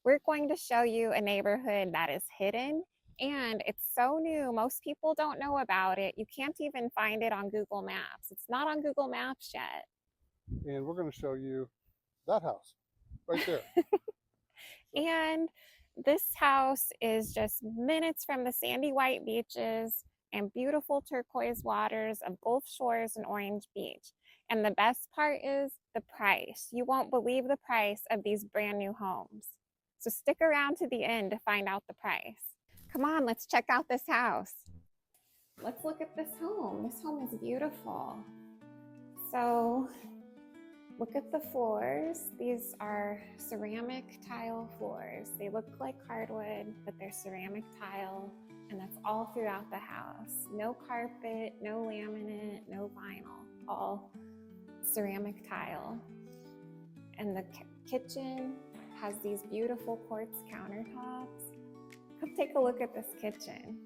We're going to show you a neighborhood that is hidden and it's so new. Most people don't know about it. You can't even find it on Google Maps. It's not on Google Maps yet. And we're going to show you that house right there. So, And this house is just minutes from the sandy white beaches and beautiful turquoise waters of Gulf Shores and Orange Beach. And the best part is the price. You won't believe the price of these brand new homes. So stick around to the end to find out the price. Come on, let's check out this house. Let's look at this home. This home is beautiful. So look at the floors. These are ceramic tile floors. They look like hardwood, but they're ceramic tile, and that's all throughout the house. No carpet, no laminate, no vinyl, all ceramic tile. And the kitchen has these beautiful quartz countertops. Come take a look at this kitchen.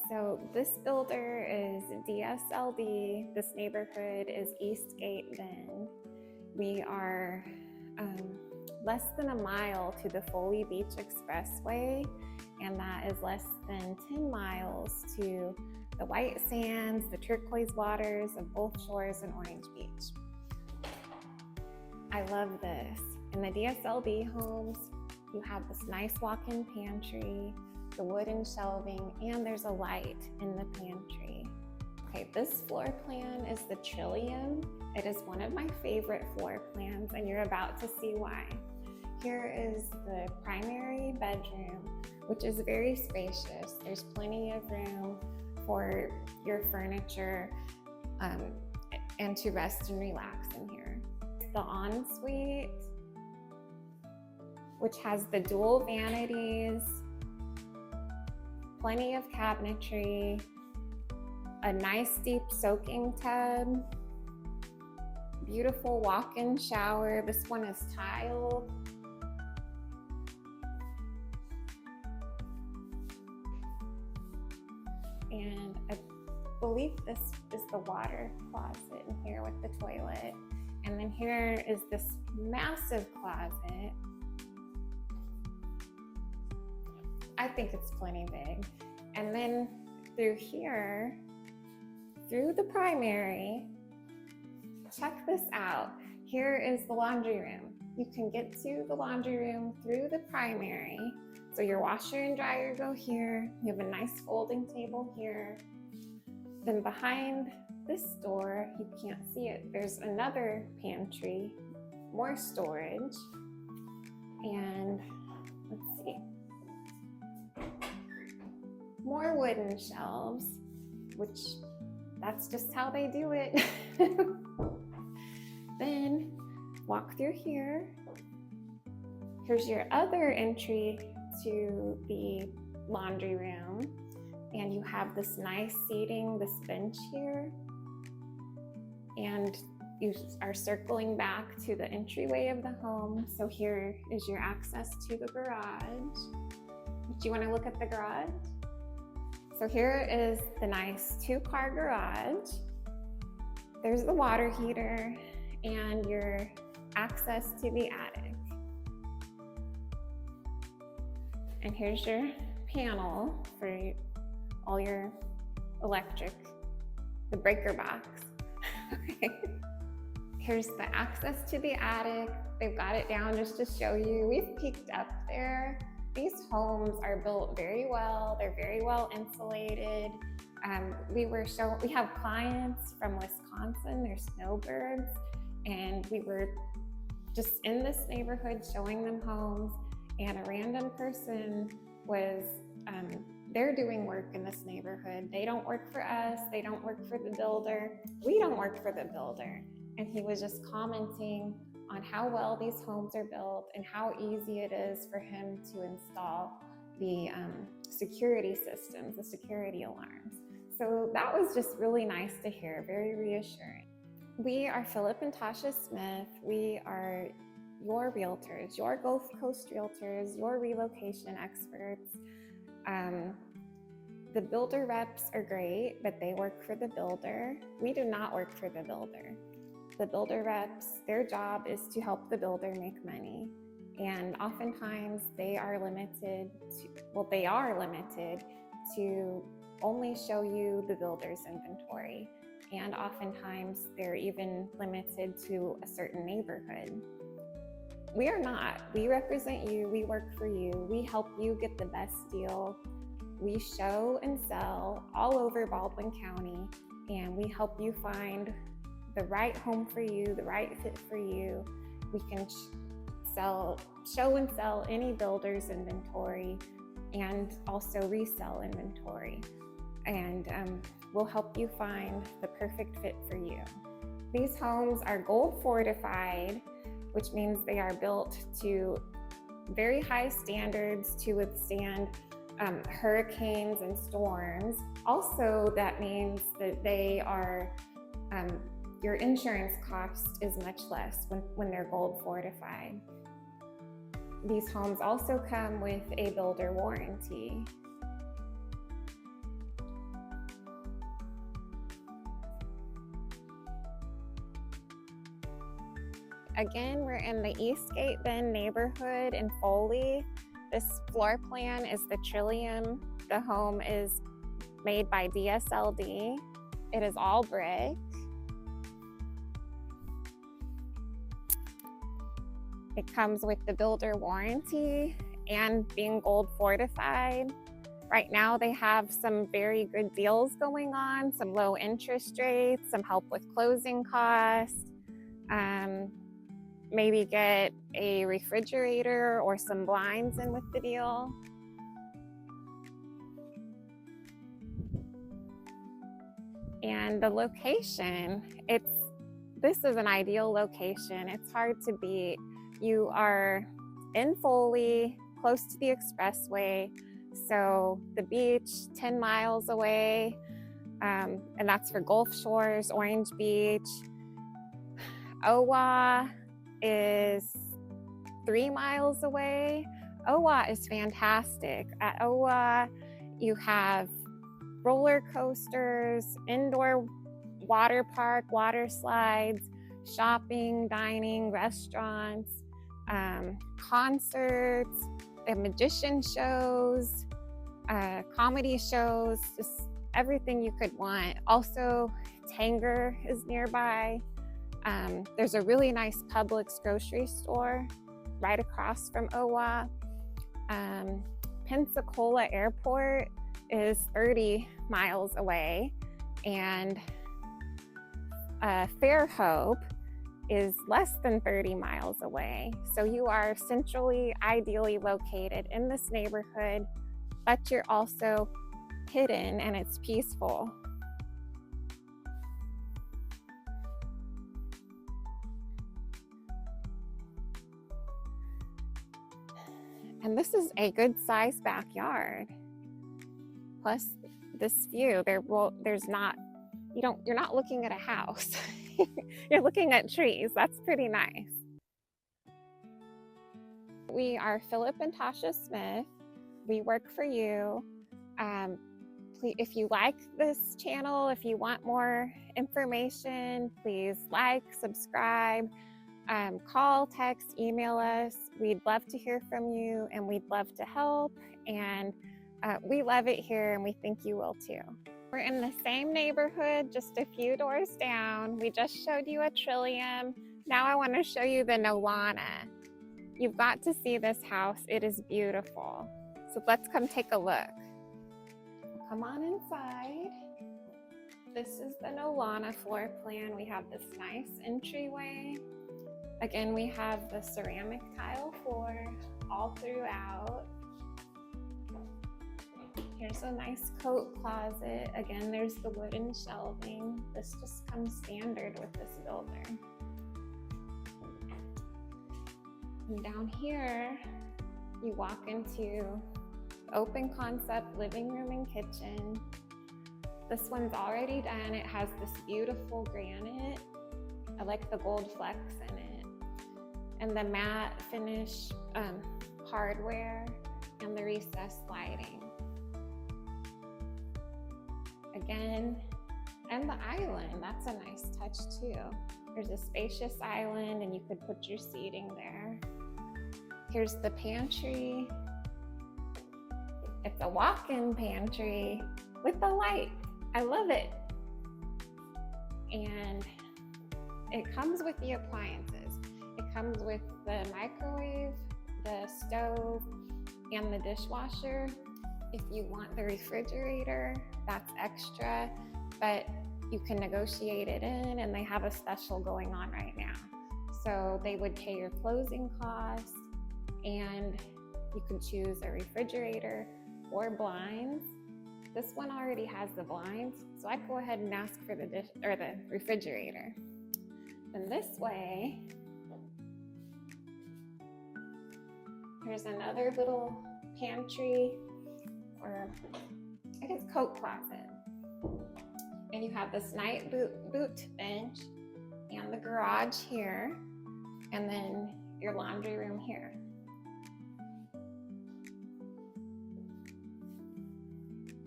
So this builder is DSLD. This neighborhood is Eastgate Bend. We are less than a mile to the Foley Beach Expressway, and that is less than 10 miles to the white sands, the turquoise waters of Gulf Shores and Orange Beach. I love this. In the DSLD homes, you have this nice walk-in pantry, the wooden shelving, and there's a light in the pantry. Okay, this floor plan is the Trillium. It is one of my favorite floor plans, and you're about to see why. Here is the primary bedroom, which is very spacious. There's plenty of room for your furniture and to rest and relax in here. The ensuite, which has the dual vanities, plenty of cabinetry, a nice deep soaking tub, beautiful walk-in shower. This one is tiled. And I believe this is the water closet in here with the toilet. And then here is this massive closet. I think it's plenty big. And then through here, through the primary, check this out. Here is the laundry room. You can get to the laundry room through the primary. So your washer and dryer go here. You have a nice folding table here. Then behind this door, you can't see it, there's another pantry, more storage, and let's see, more wooden shelves, which that's just how they do it. Then walk through here. Here's your other entry to the laundry room, and you have this nice seating, this bench here, and you are circling back to the entryway of the home. So here is your access to the garage. Do you want to look at the garage? So here is the nice 2-car garage. There's the water heater and your access to the attic. And here's your panel for all your electric, the breaker box. Okay. Here's the access to the attic. They've got it down just to show you. We've peeked up there. These homes are built very well. They're very well insulated. We have clients from Wisconsin, they're snowbirds, and we were just in this neighborhood showing them homes, and a random person was, they're doing work in this neighborhood. They don't work for us, they don't work for the builder, we don't work for the builder. And he was just commenting on how well these homes are built and how easy it is for him to install the security systems, the security alarms. So that was just really nice to hear, very reassuring. We are Philip and Tasha Smith. We are your realtors, your Gulf Coast realtors, your relocation experts. The builder reps are great, but they work for the builder. We do not work for the builder. The builder reps, their job is to help the builder make money. And oftentimes they are limited to only show you the builder's inventory. And oftentimes they're even limited to a certain neighborhood. We are not. We represent you. We work for you. We help you get the best deal. We show and sell all over Baldwin County, and we help you find the right home for you, the right fit for you. We can show and sell any builder's inventory and also resell inventory. And we'll help you find the perfect fit for you. These homes are gold fortified, which means they are built to very high standards to withstand hurricanes and storms. Also, that means that they are, your insurance cost is much less when they're gold fortified. These homes also come with a builder warranty. Again, we're in the Eastgate Bend neighborhood in Foley. This floor plan is the Trillium. The home is made by DSLD. It is all brick. It comes with the builder warranty and being gold fortified. Right now they have some very good deals going on, some low interest rates, some help with closing costs. Maybe get a refrigerator or some blinds in with the deal. And the location, this is an ideal location. It's hard to beat. You are in Foley, close to the expressway. So the beach, 10 miles away, and that's for Gulf Shores, Orange Beach. Owa is 3 miles away. Owa is fantastic. At Owa, you have roller coasters, indoor water park, water slides, shopping, dining, restaurants, concerts, magician shows, comedy shows, just everything you could want. Also, Tanger is nearby. There's a really nice Publix grocery store right across from Owa. Pensacola Airport is 30 miles away, and Fairhope is less than 30 miles away. So you are centrally, ideally located in this neighborhood, but you're also hidden and it's peaceful. And this is a good sized backyard. Plus this view, you're not looking at a house. You're looking at trees. That's pretty nice. We are Philip and Tasha Smith. We work for you. Please, if you like this channel, if you want more information, please like, subscribe, call, text, email us. We'd love to hear from you, and we'd love to help. And we love it here, and we think you will too. We're in the same neighborhood, just a few doors down. We just showed you a Trillium. Now I want to show you the Nolana. You've got to see this house. It is beautiful. So let's come take a look. Come on inside. This is the Nolana floor plan. We have this nice entryway. Again, we have the ceramic tile floor all throughout. Here's a nice coat closet. Again, there's the wooden shelving. This just comes standard with this builder. And down here, you walk into open concept living room and kitchen. This one's already done. It has this beautiful granite. I like the gold flecks in it. And the matte finish hardware and the recessed lighting. again. And the island, that's a nice touch too. There's a spacious island and you could put your seating there. Here's the pantry. It's a walk-in pantry with a light. I love it. And it comes with the appliances. It comes with the microwave, the stove, and the dishwasher. If you want the refrigerator, that's extra, but you can negotiate it in, and they have a special going on right now. So they would pay your closing costs, and you can choose a refrigerator or blinds. This one already has the blinds, so I go ahead and ask for the refrigerator. And this way, there's another little pantry, or I guess coat closet. And you have this night boot bench and the garage here, and then your laundry room here.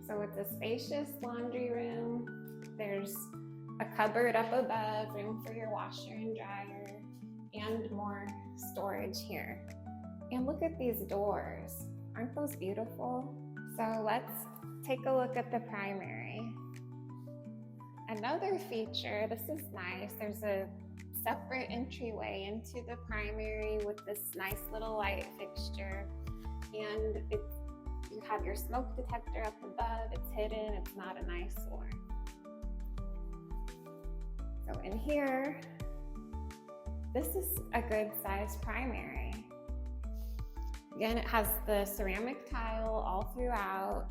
So it's a spacious laundry room. There's a cupboard up above, room for your washer and dryer, and more storage here. And look at these doors. Aren't those beautiful? So let's take a look at the primary. Another feature, this is nice, there's a separate entryway into the primary with this nice little light fixture. And you have your smoke detector up above, it's hidden, it's not an eyesore. So in here, this is a good sized primary. Again, it has the ceramic tile all throughout.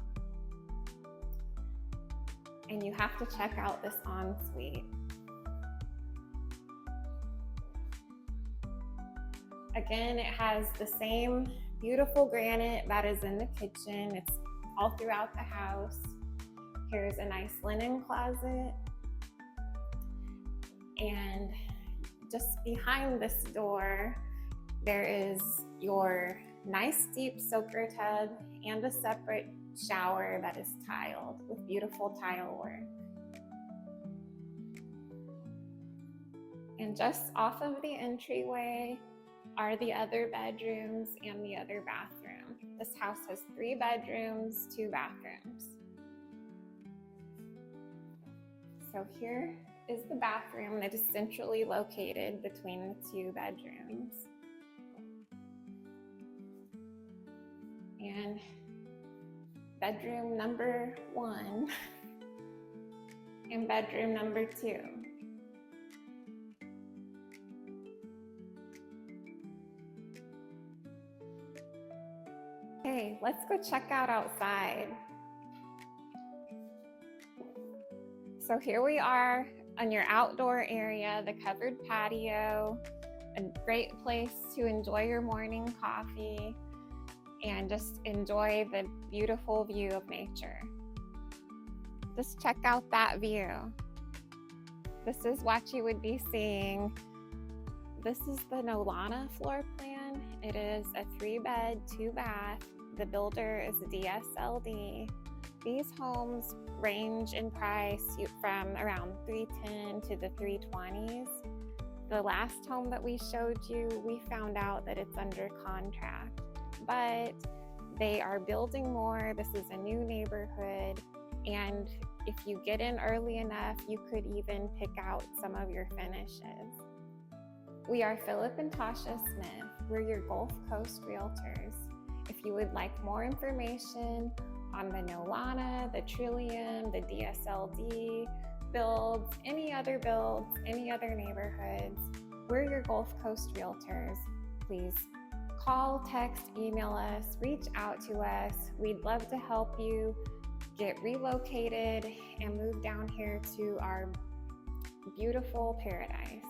And you have to check out this ensuite. Again, it has the same beautiful granite that is in the kitchen. It's all throughout the house. Here's a nice linen closet. And just behind this door, there is your nice deep soaker tub and a separate shower that is tiled with beautiful tile work. And just off of the entryway are the other bedrooms and the other bathroom. This house has 3 bedrooms, 2 bathrooms. So here is the bathroom that is centrally located between the 2 bedrooms. And bedroom number 1 and bedroom number 2. Okay, let's go check out outside. So here we are on your outdoor area, the covered patio, a great place to enjoy your morning coffee and just enjoy the beautiful view of nature. Just check out that view. This is what you would be seeing. This is the Nolana floor plan. It is a 3-bed, 2-bath. The builder is DSLD. These homes range in price from around $310,000 to the $320,000. The last home that we showed you, we found out that it's under contract, but they are building more. This is a new neighborhood, and if you get in early enough, you could even pick out some of your finishes. We are Philip and Tasha Smith. We're your Gulf Coast Realtors. If you would like more information on the Nolana, the Trillium, the DSLD builds, any other neighborhoods, we're your Gulf Coast Realtors. Please call, text, email us, reach out to us. We'd love to help you get relocated and move down here to our beautiful paradise.